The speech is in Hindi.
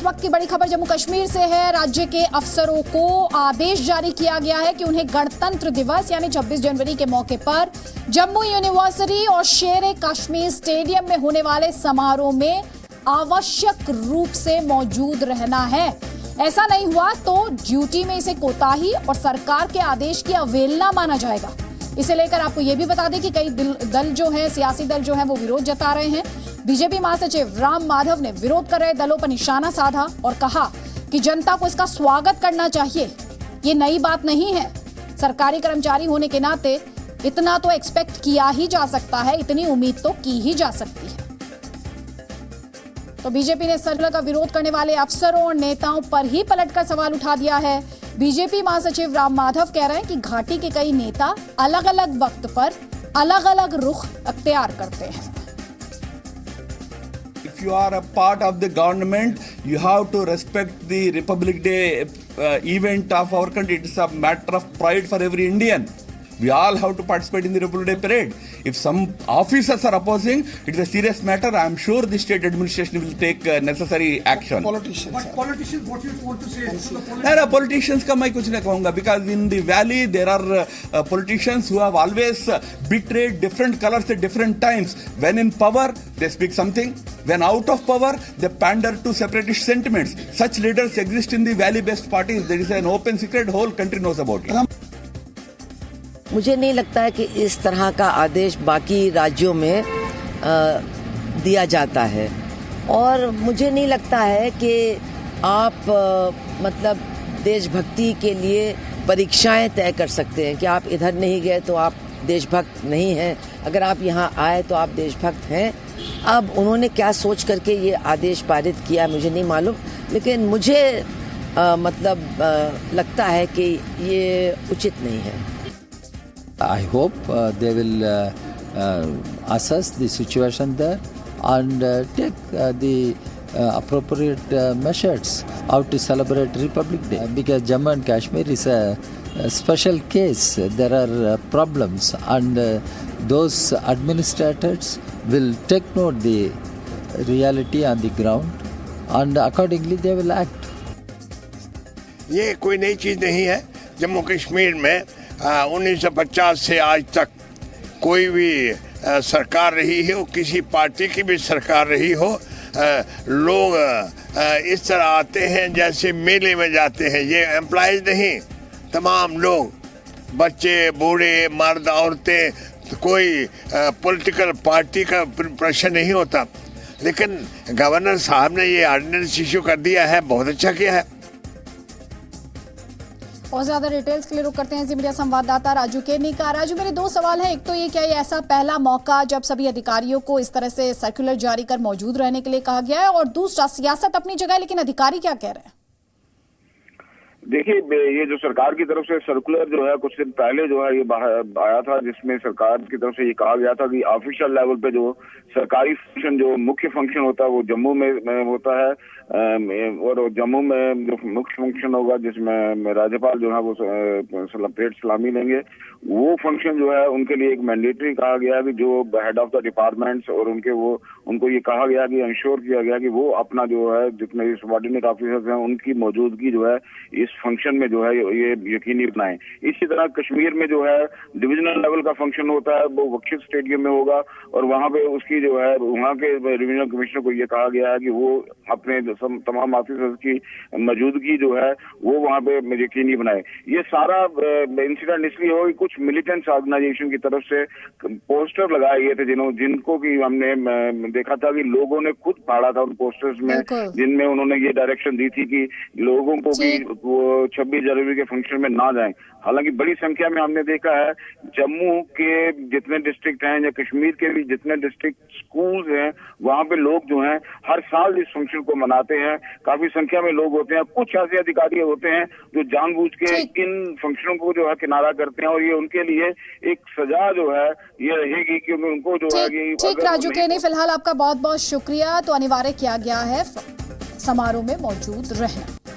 वक्त की बड़ी खबर जम्मू कश्मीर से है। राज्य के अफसरों को आदेश जारी किया गया है कि उन्हें गणतंत्र दिवस यानी 26 जनवरी के मौके पर जम्मू यूनिवर्सिटी और शेर कश्मीर स्टेडियम में होने वाले समारोह में आवश्यक रूप से मौजूद रहना है। ऐसा नहीं हुआ तो ड्यूटी में इसे कोताही और सरकार के आदेश की अवहेलना माना जाएगा। इसे लेकर आपको यह भी बता दें कि कई दल जो हैं, सियासी दल जो हैं, वो विरोध जता रहे हैं। बीजेपी महासचिव राम माधव ने विरोध कर रहे दलों पर निशाना साधा और कहा कि जनता को इसका स्वागत करना चाहिए। ये नई बात नहीं है। सरकारी कर्मचारी होने के नाते इतना तो एक्सपेक्ट किया ही जा सकता है, इतनी उम्मीद तो की ही जा सकती है। तो बीजेपी ने सर्कुलर का विरोध करने वाले अफसरों और नेताओं पर ही पलटकर सवाल उठा दिया है। बीजेपी महासचिव राम माधव कह रहे हैं कि घाटी के कई नेता अलग अलग वक्त पर अलग अलग रुख अख्तियार करते हैं। If you are a part of the government, you have to respect the Republic Day event of our country. It's a matter of pride for every Indian. We all have to participate in the Republic Day parade. If some officers are opposing, it is a serious matter. I am sure the state administration will take necessary action. Politicians, what you want to say? There are politicians का मैं कुछ नहीं कहूँगा because in the valley there are politicians who have always betrayed different colors at different times. When in power, they speak something. When out of power, they pander to separatist sentiments. Such leaders exist in the valley-based parties. There is an open secret. Whole country knows about it. मुझे नहीं लगता है कि इस तरह का आदेश बाकी राज्यों में दिया जाता है और मुझे नहीं लगता है कि आप मतलब देशभक्ति के लिए परीक्षाएं तय कर सकते हैं कि आप इधर नहीं गए तो आप देशभक्त नहीं हैं, अगर आप यहाँ आए तो आप देशभक्त हैं। अब उन्होंने क्या सोच करके ये आदेश पारित किया मुझे नहीं मालूम, लेकिन मुझे लगता है कि ये उचित नहीं है। I hope they will assess the situation there and take the appropriate measures how to celebrate Republic Day. Because Jammu and Kashmir is a special case. There are problems and those administrators will take note the reality on the ground and accordingly they will act. ये कोई नई चीज़ नहीं है। जम्मू कश्मीर में 1950 से आज तक कोई भी सरकार रही हो, किसी पार्टी की भी सरकार रही हो, लोग इस तरह आते हैं जैसे मेले में जाते हैं। ये एम्प्लॉइज नहीं, तमाम लोग, बच्चे, बूढ़े, मर्द, औरतें, कोई पॉलिटिकल पार्टी का प्रश्न नहीं होता। लेकिन गवर्नर साहब ने ये ऑर्डिनेंस इशू कर दिया है, बहुत अच्छा किया है। और ज्यादा डिटेल्स के लिए रुक करते हैं जी मीडिया संवाददाता राजू केनी का। राजू, मेरे दो सवाल हैं। एक तो ये क्या ये ऐसा पहला मौका जब सभी अधिकारियों को इस तरह से सर्कुलर जारी कर मौजूद रहने के लिए कहा गया है, और दूसरा सियासत अपनी जगह है लेकिन अधिकारी क्या कह रहे हैं? देखिए, ये जो सरकार की तरफ से सर्कुलर जो है कुछ दिन पहले जो है ये आया था, जिसमें सरकार की तरफ से ये कहा गया था कि ऑफिशियल लेवल पे जो सरकारी फंक्शन, जो मुख्य फंक्शन होता है वो जम्मू में होता है, और जम्मू में जो मुख्य फंक्शन होगा जिसमें राज्यपाल जो है वो परेड सलामी लेंगे, वो फंक्शन जो है उनके लिए एक मैंडेटरी कहा गया कि जो हेड ऑफ द डिपार्टमेंट्स और उनको ये कहा गया कि इंश्योर किया गया कि वो अपना जो है जितने भी सबऑर्डिनेट ऑफिसर्स हैं उनकी मौजूदगी जो है इस फंक्शन में जो है ये यकीनी बनाएं। इसी तरह कश्मीर में जो है डिविजनल लेवल का फंक्शन होता है, वो वक्शित स्टेडियम में होगा, और वहां पे उसकी जो है वहां के डिविजनल कमिश्नर को ये कहा गया है कि वो अपने तमाम ऑफिसर्स की मौजूदगी जो है वो वहां पे यकीनी बनाए। ये सारा इंसिडेंट इसलिए हो कि कुछ मिलिटेंट्स ऑर्गेनाइजेशन की तरफ से पोस्टर लगाए गए थे जिनको कि हमने देखा था कि लोगों ने खुद फाड़ा था उन पोस्टर्स में, जिनमें उन्होंने ये डायरेक्शन दी थी कि लोगों को कि वो 26 जनवरी के फंक्शन में ना जाएं। हालांकि बड़ी संख्या में हमने देखा है जम्मू के जितने डिस्ट्रिक्ट हैं या कश्मीर के भी जितने डिस्ट्रिक्ट स्कूल्स हैं वहां पे लोग जो हैं हर साल इस फंक्शन को मनाते हैं। काफी संख्या में लोग होते हैं। कुछ ऐसे अधिकारी होते हैं जो जानबूझ के इन फंक्शनों को जो है किनारा करते हैं, और ये उनके लिए एक सजा जो है ये रहेगी कि उनको जो है कि ठीक राजू केनी, फिलहाल आपका बहुत बहुत शुक्रिया। तो अनिवार्य किया गया है समारोह में मौजूद रहना।